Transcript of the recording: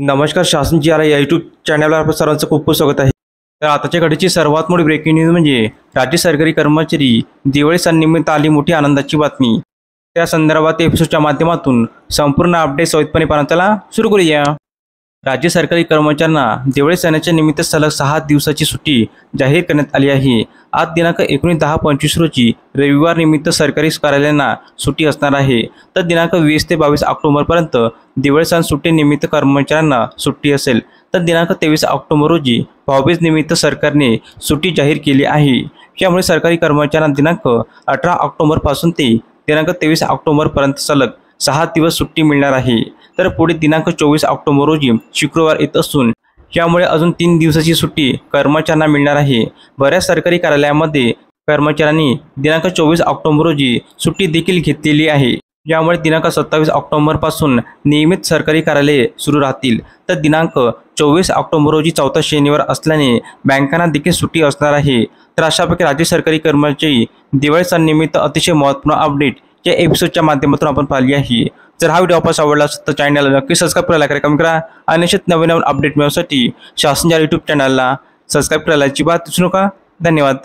नमस्कार. शासन जी आर या यूट्यूब चॅनलवर आपल्या सर्वांचं खूप खूप स्वागत आहे. तर आताच्या घडीची सर्वात मोठी ब्रेकिंग न्यूज म्हणजे राज्य सरकारी कर्मचारी दिवाळी सणानिमित्त आली मोठी आनंदाची बातमी. त्या संदर्भात एपिसोडच्या माध्यमातून संपूर्ण अपडेट सविस्तरपणे पाहण्याला सुरू करूया. राज्य सरकारी कर्मचाऱ्यांना दिवाळी सणाच्या निमित्त सलग 6 दिवसाची सुट्टी जाहीर करण्यात आली आहे. आज दिनांक 19/10/25 रोजी रविवार निमित्त सरकारी कार्यालयांना सुट्टी असणार आहे. तर दिनांक 20 ते 22 ऑक्टोबरपर्यंत दिवाळी सण सुट्टीनिमित्त कर्मचाऱ्यांना सुट्टी असेल. तर दिनांक 23 ऑक्टोबर रोजी भाऊबीज निमित्त सरकारने सुट्टी जाहीर केली आहे. यामुळे सरकारी कर्मचाऱ्यांना दिनांक 18 ऑक्टोबरपासून ते दिनांक 23 ऑक्टोबरपर्यंत सलग 6 दिवस सुट्टी मिळणार आहे. तर पुढे दिनांक 24 ऑक्टोबर रोजी शुक्रवार येत असून यामुळे अजून 3 दिवसाची सुट्टी कर्मचाऱ्यांना मिळणार आहे. बऱ्याच सरकारी कार्यालयामध्ये कर्मचाऱ्यांनी दिनांक 24 ऑक्टोबर रोजी सुट्टी देखील घेतलेली आहे. यामुळे दिनांक 27 ऑक्टोबरपासून नियमित सरकारी कार्यालये सुरू राहतील. तर दिनांक 24 ऑक्टोबर रोजी चौथा शनिवार असल्याने बँकांना देखील सुट्टी असणार आहे. तर अशाप्रकारे राज्य सरकारी कर्मचारी दिवाळी सणानिमित्त अतिशय महत्त्वपूर्ण अपडेट या एपिसोडच्या माध्यमातून आपण पाहिली आहे. जर हा व्हिडिओ आपल्याला आवडला असेल तर चॅनलला नक्की सबस्क्राईब करायला, कमेंट करा आणि असेच नवीन अपडेट मिळवण्यासाठी शासन जी आर यूट्यूब चॅनलला सबस्क्राईब करायला अजिबात विसरू नका. धन्यवाद.